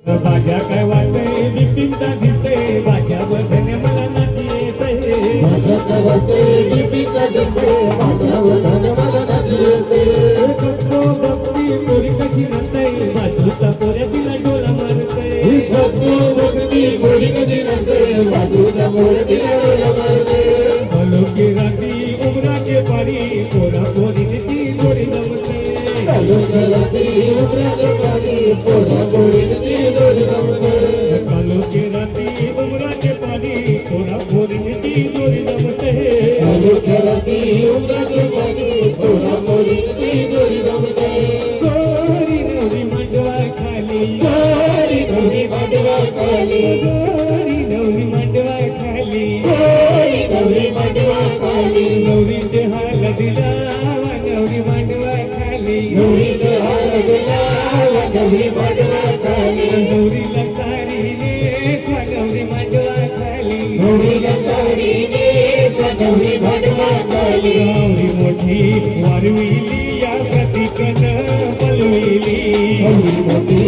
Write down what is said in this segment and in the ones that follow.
भाज्या काय वाटते बिपिनचा दिसते भाज्या बघणे मला नाची येते भाज्या काय वाटते बिपिनचा दिसते भाज्या बघणे मला नाची येते भक्तो भक्ती पोरी कशी नसते बाजूचा पोऱ्या तिला डोला मारते भक्तो भक्ती पोरी कशी नसते बाजूचा पोऱ्या तिला डोला मारते अलोकी राती उमरा के पारी पोरा पोरी ती जोडी जमते अलोकी राती उमरा के पारी पोरा पोरी ती जोडी जमते अलोकी राती उमरा के पारी पोरा पोरी ती जोडी जमते अलोकी राती उमरा के पारी पोरा पोरी ती जोडी जमते गोरी नवरी मांडवा खाली गोरी नवरी मांडवा खाली गोरी नवरी मांडवा खाली गोरी नवरी मांडवा खाली नवरीचे हाल दिला नवरी मांडवा खाली नवरीचे हाल दिला नवरी मांडवा खाली नवरीला साडी नेसवा नवरी मांडवा खाली नवरीला साडी नेसवा नवरी मांडवा खाली नवरी मोठी वारविली या प्रतीकनं पलविली नवरी मोठी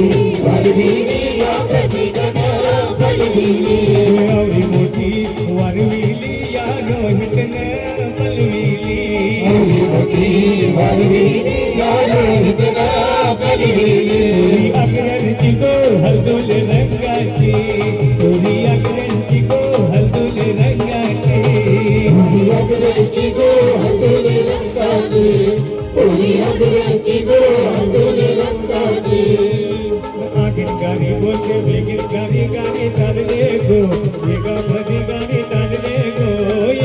वारविली या प्रतीकनं पलविली नवरी मोठी वारविली या रोहितनं पलविली नवरी मोठी वारविली या रोहितनं पलविली तुरी अकरांची गो हलदुल रंगाची तुरी अकरांची गो हलदुल रंगाची पुरी अगराची गो हंदुल रंगाची पुरी अगराची गो हंदुल रंगाची आगीन गाणी बोलते वेगीन गाणी गाणी चालले गो एकामध्ये गाणी चालले गो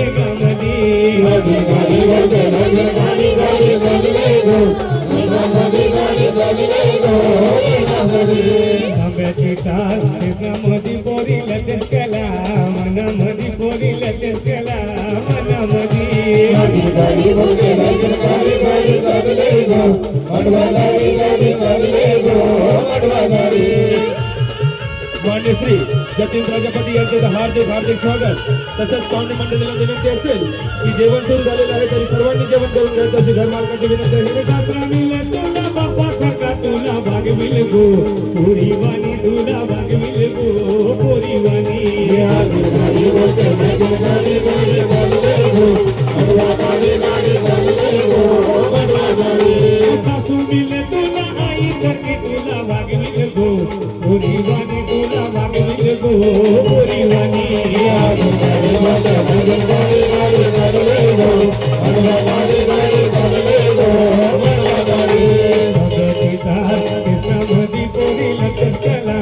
एकामध्ये गाडी गाडी बोलते गाडी गाडी गाडी चालले गो एकामध्ये गाडी चालले गो एकामध्ये आंब्याची टाळ एकामध्ये पोरी लतेच केला मनामध्ये पोरी लतेच केला मनामध्ये गाडी गाडी बोलते गाडी गाडी गाडी चालले गो मडवा गाडी गाडी चालले गो मडवा गाडी मान्यश्री जतीन प्रजापती यांचे हार्दिक हार्दिक स्वागत. तसेच पाहुणे मंडळीला विनंती असेल की जेवण सुरू झालेलं आहे तरी सर्वांनी जेवण करून घ्यायचं अशी घरमालकाची विनंती आहे. कात्रामीला तुला बापा काका तुला भागविल गो पोरीवाणी तुला भागविल गो पोरीवाणी गाडी गाडी बोलते गाडी गाडी गाडी चालले गो मडवा गाडी गाडी चालले गो मडवा गाडी सासू मिले तुला आई करके तुला भागविल गो पोरीवाणी तुला भागविल गो पोरीवाणी गाडी गाडी बोलते गाडी गाडी गाडी चालले गो मडवा गाडी गाडी चालले गो मडवा गाडी भगतीचा कृष्णामध्ये पोरी लटकला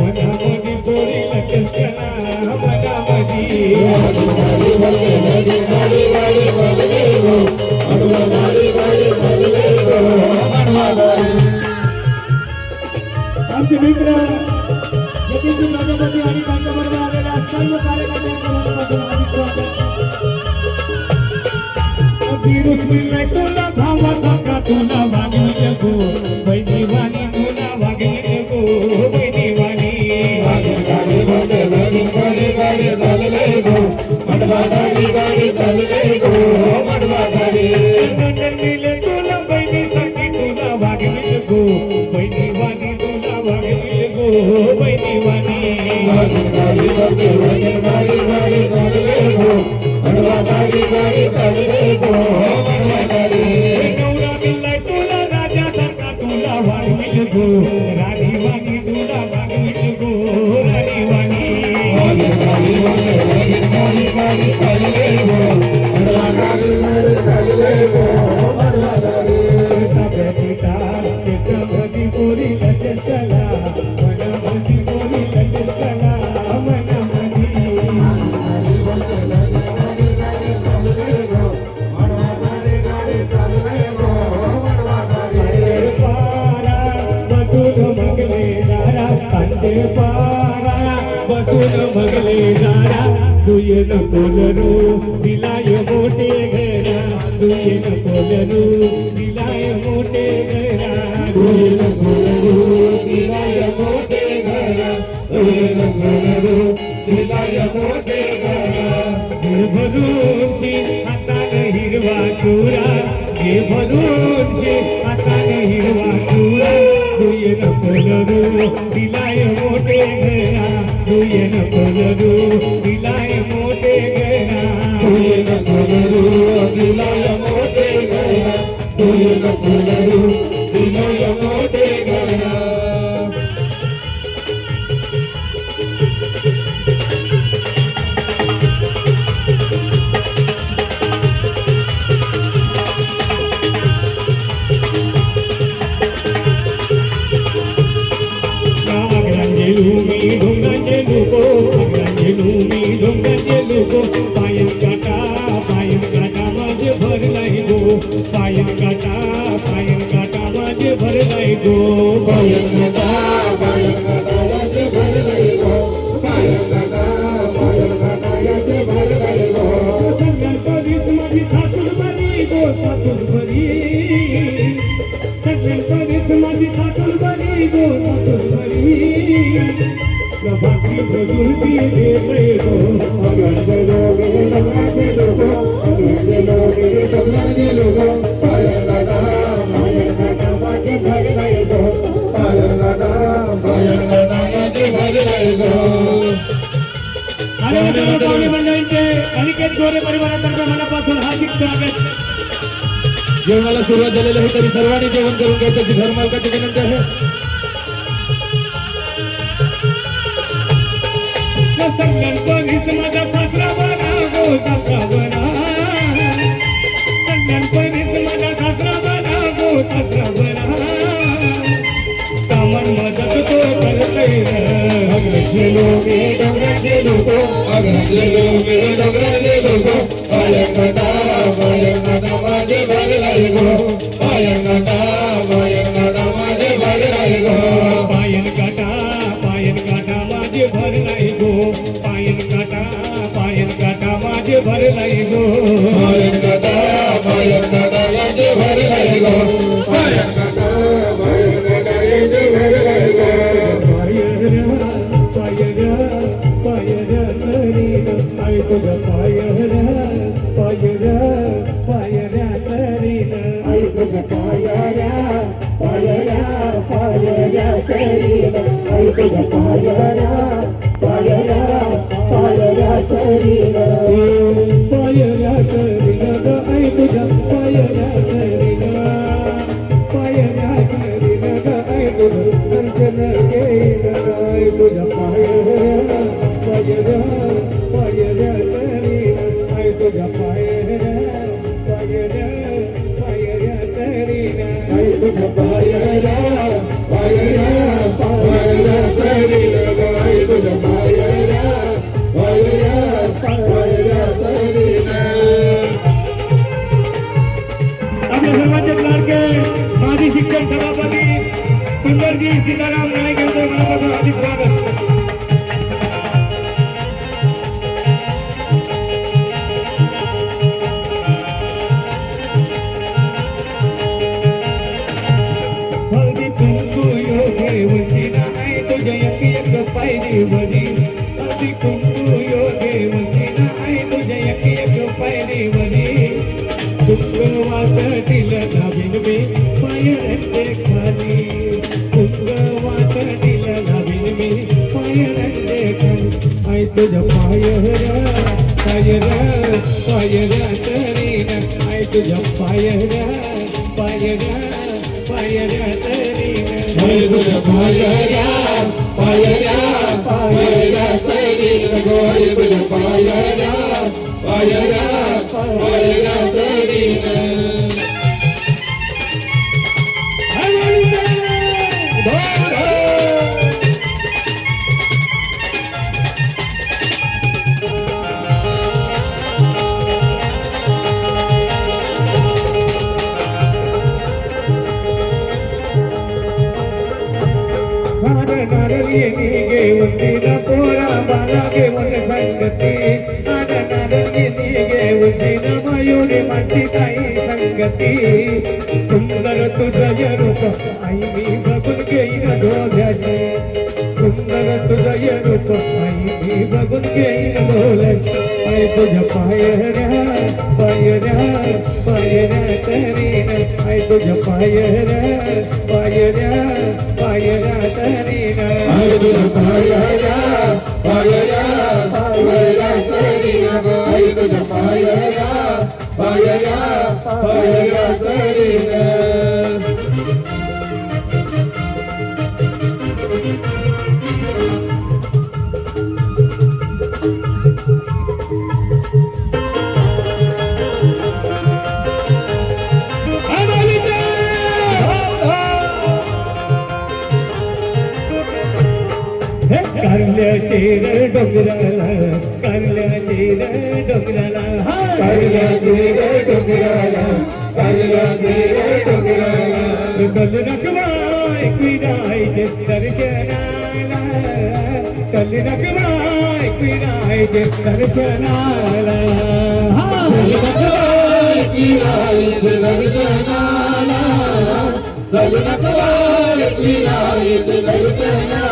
मनामध्ये पोरी लटकला मनामध्ये गाडी गाडी बोलते गाडी गाडी गाडी चालले गो मडवा गाडी गाडी चालले गो मडवा गाडी आमचे मित्र जतीन प्रजापती आणि त्यांच्याबरोबर आलेल्या सर्व कार्यकर्त्यांच्या मनापासून हार्दिक स्वागत. नाही तुला भावा काका तुला भागविल गो बहिणीवाणी तुला भागविल गो बहिणीवाणी गाडी गाडी बोलते गाडी गाडी गाडी चालले गो मडवा गाडी गाडी चालले गो मडवा गाडी मिले तुला बहिणीसाठी तुला भागविल गो बहिणीवाणी तुला भागविल गो बहिणीवाणी गाडी गाडी बोलते गाडी गाडी चालले गो मडवा गाडी गाडी चालले गो मडवा गाडी नवरा मिळालाय तुला राजासारखा तुला वाढविल गो राणीवाणी तुला भागविल गो राणीवाणी गाडी गाडी बोलते गाडी गाडी चालले गो मडवा गाडी गाडी चालले गो मडवा गाडी ताब्याची टाळ त्याच्यामध्ये पोरी लटकला मनामध्ये पोरी लटकला मनामध्ये गाडी बोलते गाडी गाडी चालले गो मडवा गाडी गाडी चालले गो मडवा गाडी पारा बसून मगले दारा कांदे पारा बसून मगले दारा दुयन बोलरू दिलाय मोठे घरा दुयन बोलरू दिलाय मोठे घरा दुयन बोलरू दिलाय मोठे घरा दुयन बोलरू दिलाय मोठे घरा घे भरूनची हातानं हिरवा चुरा घे भरूनची हातानं हिरवा चुरा दुयन बोलरू दिलाय मोठे घरा तू ये नको रडू दिलाय मोठे घरा तू ये नको रडू दिलाय मोठे घरा तू ये नको रडू दिलाय मोठे घरा ढोंगाचे लोको पायन काटा माझे भरलाय गो पायन काटा माझे भरलाय गो पायन काटा याचे भरलाय गो पायन काटा याचे भरलाय गो सगळ्यांकडीच माझी ठाकूर बरी गो ठाकूर बरी सगळ्यांकडीच माझी ठाकूर बरी गो ठाकूर बरी बाकी बजुर्गी देते गो अगरचे लोगे डगराचे लोगो अगरचे लोगे डगराचे लोगो पायन काटा माझे भरलाय गो पायन काटा याचे भरलाय गो आणि मित्रांनो पाहुणे मंडळींचे अनिकेत गोरे परिवारातर्फे मनापासून हार्दिक स्वागत जेवणाला सुरुवात झालेली आहे तरी सर्वांनी जेवण करून घ्या तशी घर मालकाची विनंती आहे सगळ्यांकडीच माझा सासरा बना गो सासरा बना सगळ्यांकडीच माझा सासरा बना गो सासरा बना कामन मदत तो करतोय अगरचे लोगे डगराचे लोगो अगरचे लोगे डगराचे लोगो पायन काटा माझे भरलाय गो पायन काटा माझे भरलाय गो पायन काटा माझे भरलाय गो पायन काटा माझे भरलाय गो पायन काटा याचे भरलाय गो पायन काटा याचे भरलाय गो आपल्या सर्वांचे लाडके माजी शिक्षण सभापती सुंदरजी सीताराम नाईक यांचे मनापासून हार्दिक स्वागत हळदी कुंकू योगे वशिना आई तुझ्या एक पायरी वरी हळदी कुंकू योगे वशिना आई तुझ्या एक पायरी वरी कुंकवातील नवीन मी पायरंडे खाली कुंकवातील नवीन मी पायरंडे खाली आई तुझ्या पायरा तरीन आई तुझ्या पायरा तरीन आई तुझ्या पायरा तरीन गो आई तुझ्या पायरा तरीन नारळीगे उंदीला पोरा बालागे मन संगती नारळीगे उंदीला मयुरी माझी ताई संगती सुंदर तुझं रूप आई मी बघून घेईन डोळ्याचे सुंदर तुझं रूप आई मी बघून घेईन डोळ्याचे आई तुझ्या पायऱ्या तरीन आई तुझ्या पायऱ्या तरीन सरीन आई तुझ्या पायाला पायाला पायाला सरीन गो आई तुझ्या पायाला पायाला पायाला सरीन कारल्याचे रे डोंगराला कारल्याचे रे डोंगराला कारल्याचे रे डोंगराला कारल्याचे रे डोंगराला कल रखवाय कुरायचे दर्शनाला कल रखवाय कुरायचे दर्शनाला चल नकवाय किराईचे दर्शनाला चल नकवाय किराईचे दर्शनाला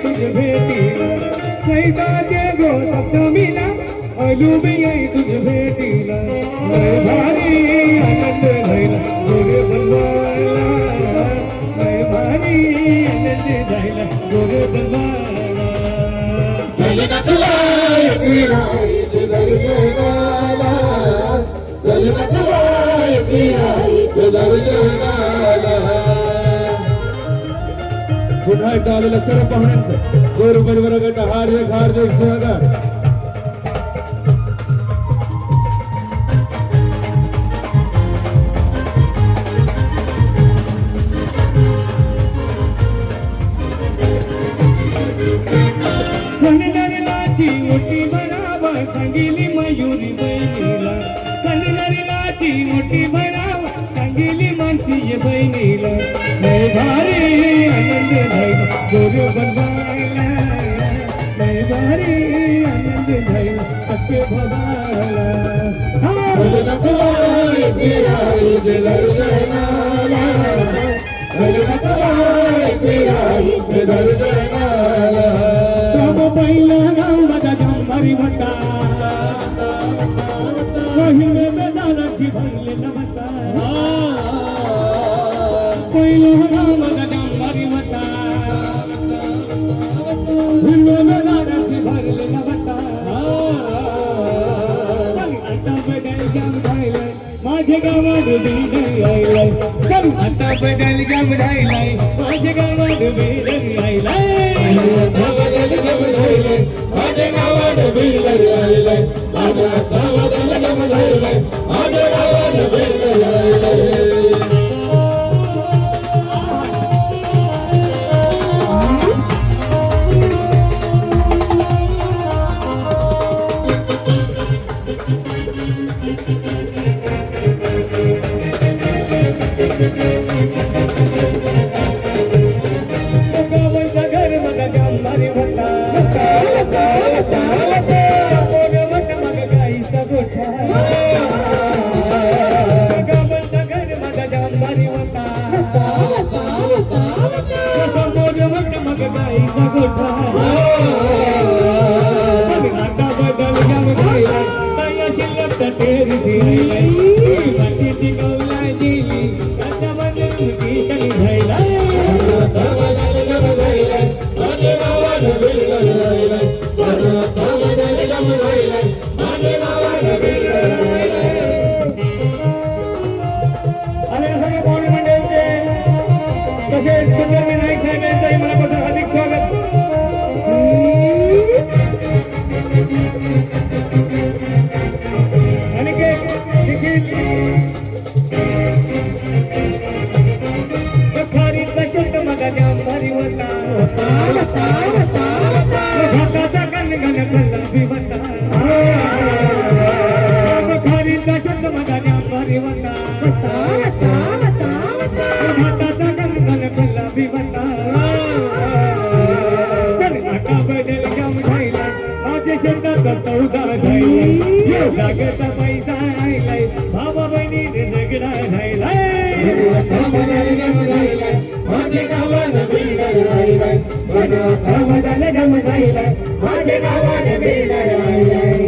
तुझ भेटीला सैताचे गो सप्तमीला अलुबी आई तुझ भेटीला लय भारी आनंद झाला गोरे बनवायला लय भारी आनंद झाला गोरे बनवायला चल नकवाय किराईचे दर्शनाला चल नकवाय किराईचे दर्शनाला पुन्हा एकदा आलेल्या सर्व पाहुण्यांचं गोरबड वर्गात हार्दिक हार्दिक स्वागत कन्नडनाची मोठी बनावा सांगिली मयुरी बहिणीला कन्नडनाची मोठी बनावा सांगिली मानसी बहिणीला लय भारी आनंद झाला गोरे बनवायला लय भारी आनंद झाला सत्य भवायला चल नकवाय किराईचे दर्शनाला चल नकवाय किराईचे दर्शनाला पहिला गाव माझा जांभारी होता पहिले मैदानाची भरले नमता पहिला गाव माझा जांभारी होता पहिले मैदानाची भरले नमता आता बदल जाम राहिलाय माझ्या गावात बिल राहिलाय आता बदल जाम राहिलाय माझ्या गावात बिल राहिलाय माझे गावात बिल राहिलंय माझ्या गावात लग्न राहिलंय माझ्या गावात बिल राहिलंय घरचा पैसा राहिलाय भावा बहिणीने जगला राहिलाय माझे गावाला बिल्डर राहिलाय गावाला जम जाईलाय माझे गावाला बिल्डर राहिलाय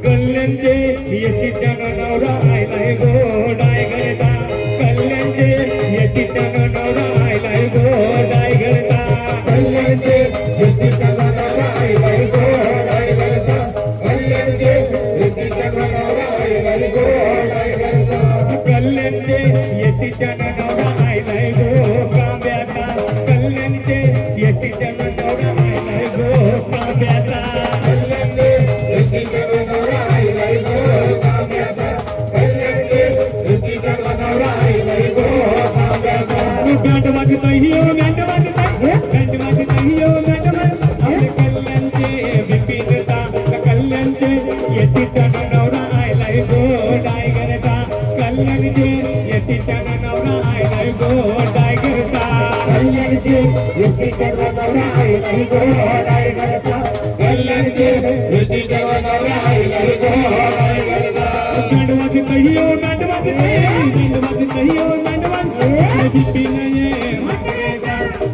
कल्याणचे यतीच्या नवरा राहिलाय गो डायगरता कल्याणचे यतीच्या नवरा राहिलाय गो डायगरता कल्याणचे दृष्टीचा नवरा राहिलाय गो डायगरचा कल्याणचे दृष्टीचा नवरा राहिलाय गो डायगरचा कल्याणचे यतीच्या नवरा राहिलाय गो कांब्याचा कल्याणचे यतीच्या नवरा राहिलाय गो कांब्याचा कल्याणचे दृष्टीचा नवरा राहिलाय गो कांब्याचा कल्याणचे दृष्टीचा नवरा राहिलाय गो कांब्याचा बँड वाजत हियो बँड वाजत बँड वाजत हियो बँड वाजत आपले कल्याणचे बिपिनता कल्याणचे यतीच्या नवरा राहिलाय गो डायगरता कल्याणचे यतीच्या नवरा राहिलाय गो डायगरता कल्याणचे दृष्टीचा नवरा राहिलाय गो डायगरचा कल्याणचे दृष्टीचा नवरा राहिलाय गो डायगरचा बँड वाजत हियो बँड वाजत बँड वाजत हियो बँड वाजत बिपिन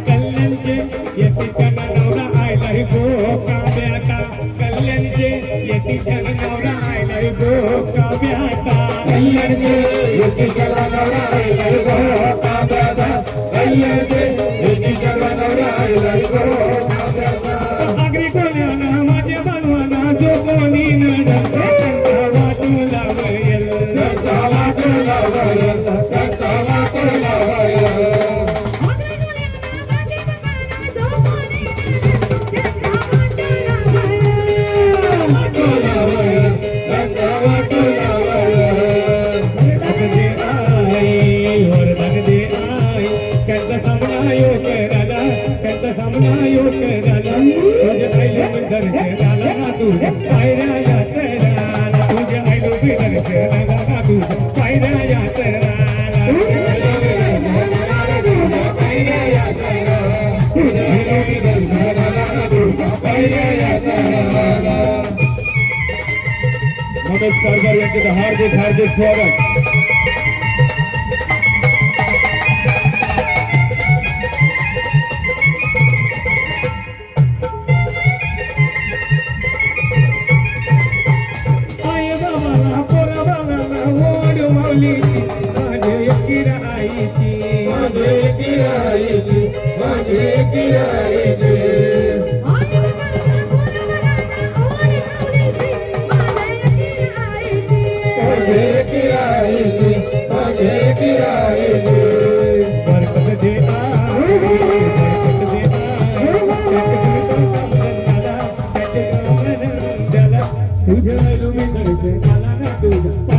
कल्याणचे यतीच्या नवरा राहिलाय गो कांब्याचा कल्याणचे यतीच्या नवरा राहिलाय गो कांब्याचा कल्याणचे दृष्टीचा नवरा राहिलाय गो कांब्याचा कल्याणचे दृष्टीचा नवरा राहिलाय गो कांब्याचा आगरी कोणाला माझ्या बनवाला जो कोणी नडत त्यांचा वाटू लावयल त्यांचा वाटू लावयल त्यांचा वाटू लावयल मनोज कारभार यांचे हार्दिक हार्दिक स्वागत आई बाबाला पोरा बाबाला ओढ माऊलीची माझे किराईची माझे किराईची माझे किराईची माझे किराईची माझे किराईची बरकत दे बरकत दे तुझ्या लुमी दर्शन आला ना तुझ्या